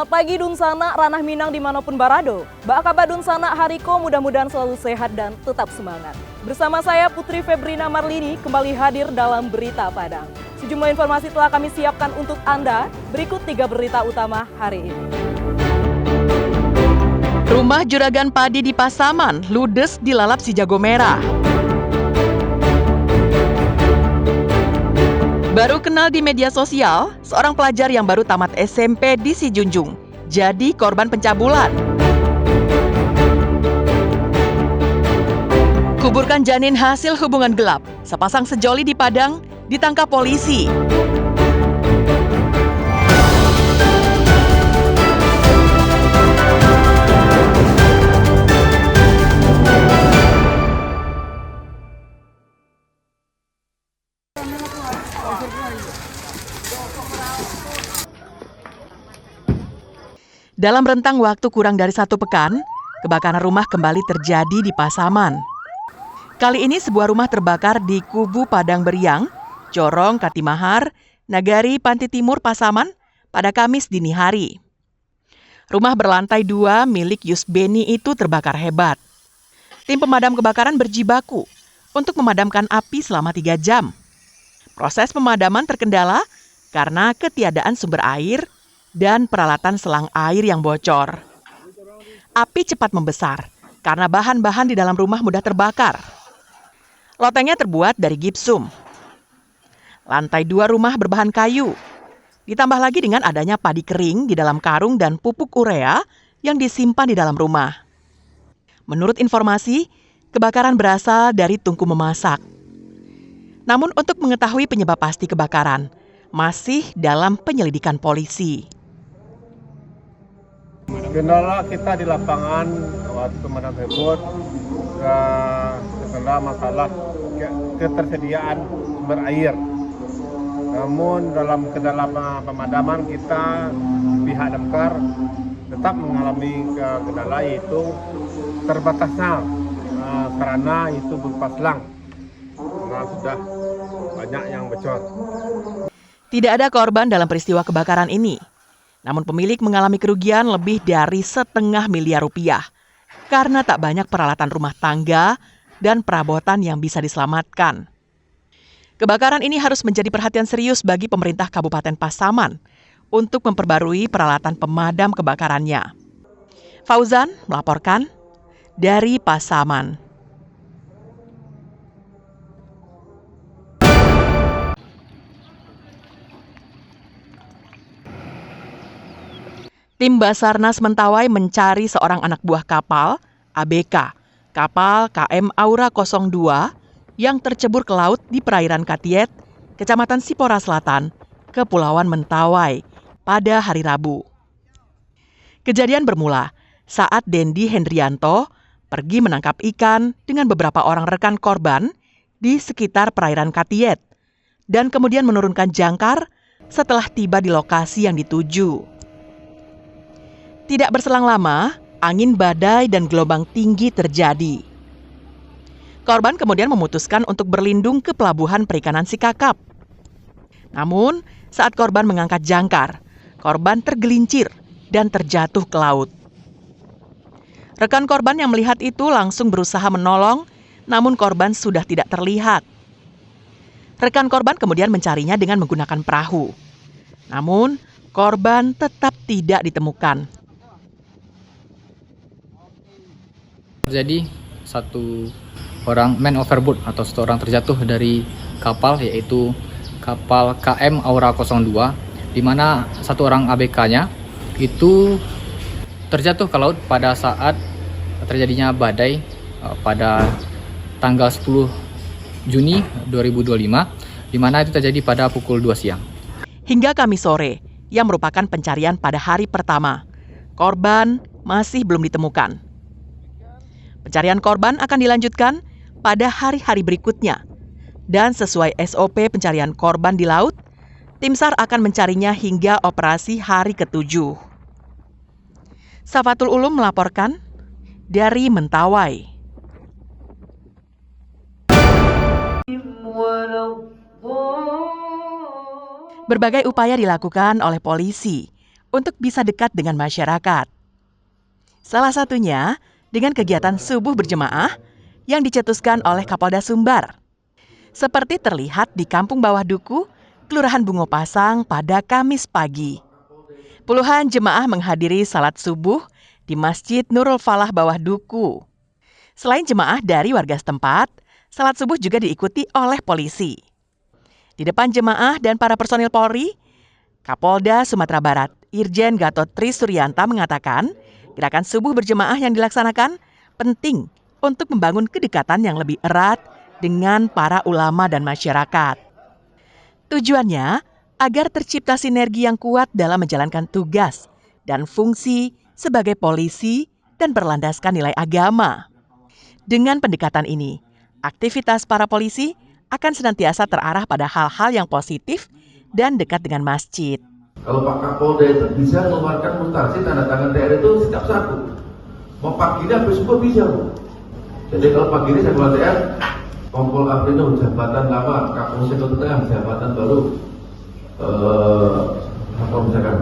Selamat pagi Dunsana, Ranah Minang dimanapun Barado. Bak kabar Dunsana Hariko, mudah-mudahan selalu sehat dan tetap semangat. Bersama saya Putri Febrina Marlini kembali hadir dalam Berita Padang. Sejumlah informasi telah kami siapkan untuk Anda. Berikut 3 berita utama hari ini. Rumah juragan padi di Pasaman ludes dilalap si jago merah. Baru kenal di media sosial, seorang pelajar yang baru tamat SMP di Sijunjung jadi korban pencabulan. Kuburkan janin hasil hubungan gelap, sepasang sejoli di Padang ditangkap polisi. Dalam rentang waktu kurang dari 1 pekan, kebakaran rumah kembali terjadi di Pasaman. Kali ini sebuah rumah terbakar di Kubu Padang Beriang, Corong, Katimahar, Nagari, Panti Timur, Pasaman pada Kamis dini hari. Rumah berlantai 2 milik Yus Beni itu terbakar hebat. Tim pemadam kebakaran berjibaku untuk memadamkan api selama 3 jam. Proses pemadaman terkendala karena ketiadaan sumber air dan peralatan selang air yang bocor. Api cepat membesar karena bahan-bahan di dalam rumah mudah terbakar. Lotengnya terbuat dari gipsum. Lantai 2 rumah berbahan kayu. Ditambah lagi dengan adanya padi kering di dalam karung dan pupuk urea yang disimpan di dalam rumah. Menurut informasi, kebakaran berasal dari tungku memasak. Namun untuk mengetahui penyebab pasti kebakaran, masih dalam penyelidikan polisi. Kendala kita di lapangan waktu pemadam tersebut terkendala masalah ketersediaan sumber air. Namun dalam kendala pemadaman kita pihak damkar tetap mengalami kendala yaitu terbatasnya sarana itu berupa selang. Karena sudah banyak yang bocor. Tidak ada korban dalam peristiwa kebakaran ini. Namun pemilik mengalami kerugian lebih dari $500 miliar karena tak banyak peralatan rumah tangga dan perabotan yang bisa diselamatkan. Kebakaran ini harus menjadi perhatian serius bagi pemerintah Kabupaten Pasaman untuk memperbarui peralatan pemadam kebakarannya. Fauzan melaporkan dari Pasaman. Tim Basarnas Mentawai mencari seorang anak buah kapal, ABK, kapal KM Aura 02, yang tercebur ke laut di perairan Katiet, Kecamatan Sipora Selatan, Kepulauan Mentawai, pada hari Rabu. Kejadian bermula saat Dendi Hendrianto pergi menangkap ikan dengan beberapa orang rekan korban di sekitar perairan Katiet, dan kemudian menurunkan jangkar setelah tiba di lokasi yang dituju. Tidak berselang lama, angin badai dan gelombang tinggi terjadi. Korban kemudian memutuskan untuk berlindung ke pelabuhan perikanan Sikakap. Namun, saat korban mengangkat jangkar, korban tergelincir dan terjatuh ke laut. Rekan korban yang melihat itu langsung berusaha menolong, namun korban sudah tidak terlihat. Rekan korban kemudian mencarinya dengan menggunakan perahu. Namun, korban tetap tidak ditemukan. Terjadi satu orang man overboard atau satu orang terjatuh dari kapal, yaitu kapal KM Aura 02, di mana satu orang ABK-nya itu terjatuh ke laut pada saat terjadinya badai pada tanggal 10 Juni 2025, di mana itu terjadi pada pukul 2 siang. Hingga Kamis sore, yang merupakan pencarian pada hari pertama, korban masih belum ditemukan. Pencarian korban akan dilanjutkan pada hari-hari berikutnya. Dan sesuai SOP pencarian korban di laut, tim SAR akan mencarinya hingga operasi hari ke-7. Safatul Ulum melaporkan dari Mentawai. Berbagai upaya dilakukan oleh polisi untuk bisa dekat dengan masyarakat. Salah satunya dengan kegiatan subuh berjemaah yang dicetuskan oleh Kapolda Sumbar. Seperti terlihat di Kampung Bawah Duku, Kelurahan Bungo Pasang pada Kamis pagi. Puluhan jemaah menghadiri salat subuh di Masjid Nurul Falah Bawah Duku. Selain jemaah dari warga setempat, salat subuh juga diikuti oleh polisi. Di depan jemaah dan para personil Polri, Kapolda Sumatera Barat, Irjen Gatot Trisuryanta mengatakan, gerakan subuh berjemaah yang dilaksanakan penting untuk membangun kedekatan yang lebih erat dengan para ulama dan masyarakat. Tujuannya agar tercipta sinergi yang kuat dalam menjalankan tugas dan fungsi sebagai polisi dan berlandaskan nilai agama. Dengan pendekatan ini, aktivitas para polisi akan senantiasa terarah pada hal-hal yang positif dan dekat dengan masjid. Kalau Pak Kapolda itu bisa mengeluarkan mutasi tanda tangan TR itu setiap satu. Mau pagi ini sampai subuh bisa, Bu. Jadi kalau pagi ini saya keluar TR, Kompol Aprino jabatan lama, Kapolsek Kota Tengah jabatan baru, apa misalkan,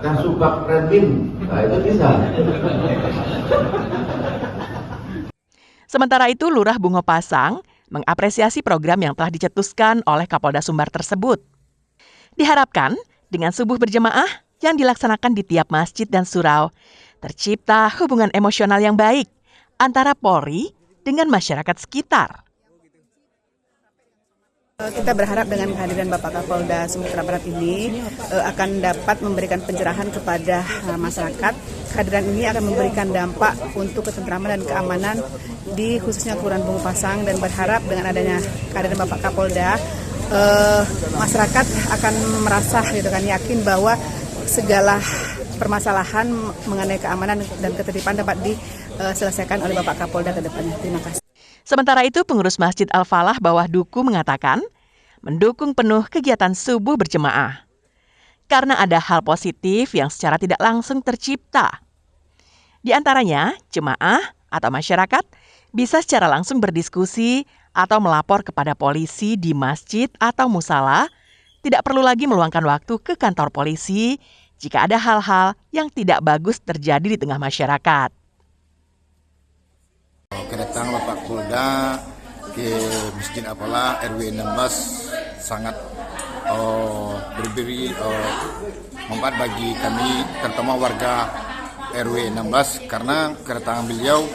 Kasubag Redmin, nah itu bisa. Sementara itu, Lurah Bungo Pasang mengapresiasi program yang telah dicetuskan oleh Kapolda Sumbar tersebut. Diharapkan dengan subuh berjemaah yang dilaksanakan di tiap masjid dan surau, tercipta hubungan emosional yang baik antara Polri dengan masyarakat sekitar. Kita berharap dengan kehadiran Bapak Kapolda Sumatera Barat ini akan dapat memberikan pencerahan kepada masyarakat. Kehadiran ini akan memberikan dampak untuk ketentraman dan keamanan di khususnya Kelurahan Bungo Pasang, dan berharap dengan adanya kehadiran Bapak Kapolda, masyarakat akan merasa yakin bahwa segala permasalahan mengenai keamanan dan ketertiban dapat diselesaikan oleh Bapak Kapolda ke depannya. Terima kasih. Sementara itu, pengurus Masjid Al-Falah Bawah Duku mengatakan mendukung penuh kegiatan subuh berjemaah karena ada hal positif yang secara tidak langsung tercipta. Di antaranya, jemaah atau masyarakat bisa secara langsung berdiskusi atau melapor kepada polisi di masjid atau musala, tidak perlu lagi meluangkan waktu ke kantor polisi jika ada hal-hal yang tidak bagus terjadi di tengah masyarakat. Kedatangan Bapak Polda ke Masjid Al-Falah RW 16 sangat berberi manfaat bagi kami, terutama warga RW 16, karena kedatangan beliau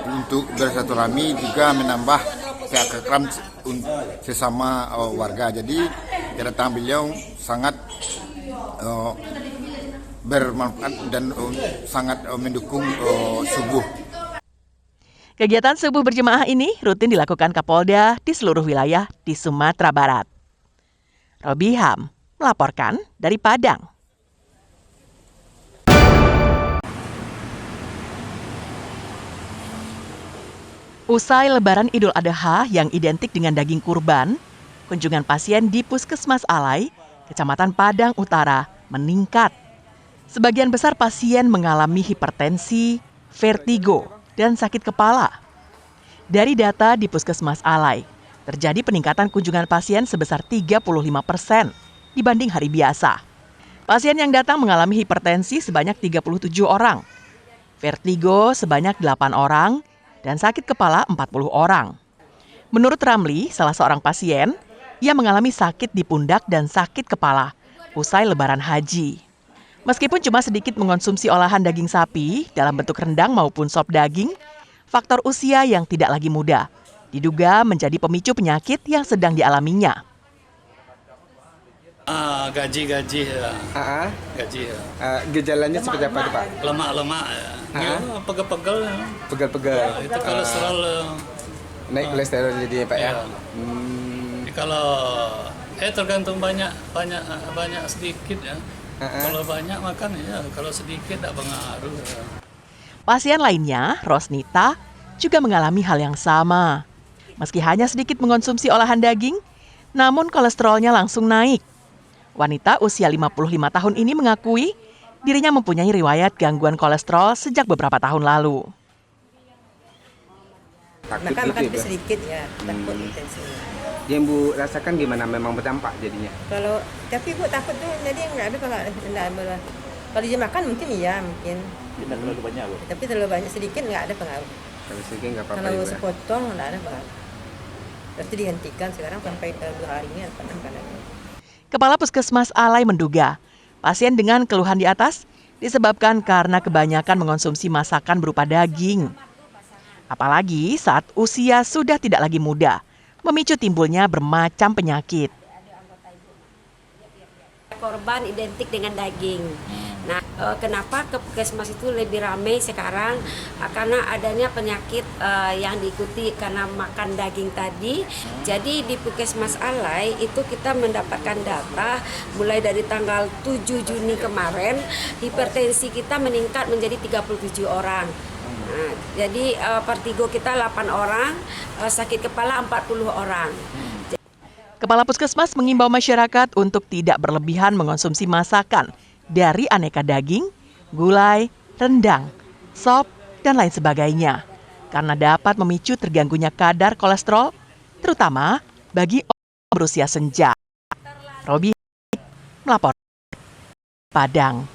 untuk bersilaturahmi juga menambah keakraban sesama warga. Jadi kedatangan beliau sangat bermanfaat dan sangat mendukung subuh. Kegiatan subuh berjemaah ini rutin dilakukan Kapolda di seluruh wilayah di Sumatera Barat. Robi Ham melaporkan dari Padang. Usai Lebaran Idul Adha yang identik dengan daging kurban, kunjungan pasien di Puskesmas Alai, Kecamatan Padang Utara, meningkat. Sebagian besar pasien mengalami hipertensi, vertigo, dan sakit kepala. Dari data di Puskesmas Alai, terjadi peningkatan kunjungan pasien sebesar 35% dibanding hari biasa. Pasien yang datang mengalami hipertensi sebanyak 37 orang, vertigo sebanyak 8 orang, dan sakit kepala 40 orang. Menurut Ramli, salah seorang pasien, ia mengalami sakit di pundak dan sakit kepala usai Lebaran Haji. Meskipun cuma sedikit mengonsumsi olahan daging sapi dalam bentuk rendang maupun sop daging, faktor usia yang tidak lagi muda diduga menjadi pemicu penyakit yang sedang dialaminya. Gaji ya. Gejalanya seperti apa, Pak? Lemak, pegel-pegel. Pegel-pegel. Itu kolesterol. Naik kolesterol jadi ya, Pak ya. Kalau tergantung banyak sedikit ya. Kalau banyak makan ya, kalau sedikit tidak pengaruh. Pasien lainnya, Rosnita, juga mengalami hal yang sama. Meski hanya sedikit mengonsumsi olahan daging, namun kolesterolnya langsung naik. Wanita usia 55 tahun ini mengakui dirinya mempunyai riwayat gangguan kolesterol sejak beberapa tahun lalu. Makan sedikit ya, takut intensinya. Yang Bu rasakan gimana? Memang berdampak jadinya? Tapi Bu takut tuh jadi nggak ada pengaruh. Kalau dia makan mungkin iya mungkin. Tidak terlalu banyak Bu. Tapi terlalu banyak sedikit nggak ada pengaruh. Kalau sedikit nggak apa-apa. Kalau Ya, Bu, ya? sepotong nggak ada pengaruh. Berarti dihentikan sekarang sampai 2 hari ini apa lagi. Kepala Puskesmas Alai menduga pasien dengan keluhan di atas disebabkan karena kebanyakan mengonsumsi masakan berupa daging. Apalagi saat usia sudah tidak lagi muda, memicu timbulnya bermacam penyakit. Korban identik dengan daging. Nah, kenapa ke puskesmas itu lebih ramai sekarang? Karena adanya penyakit yang diikuti karena makan daging tadi. Jadi di Puskesmas Alai itu kita mendapatkan data mulai dari tanggal 7 Juni kemarin, hipertensi kita meningkat menjadi 37 orang. Nah, jadi Pertigo kita 8 orang, sakit kepala 40 orang. Kepala Puskesmas mengimbau masyarakat untuk tidak berlebihan mengonsumsi masakan dari aneka daging, gulai, rendang, sop, dan lain sebagainya. Karena dapat memicu terganggunya kadar kolesterol, terutama bagi orang berusia senja. Robi melapor Padang.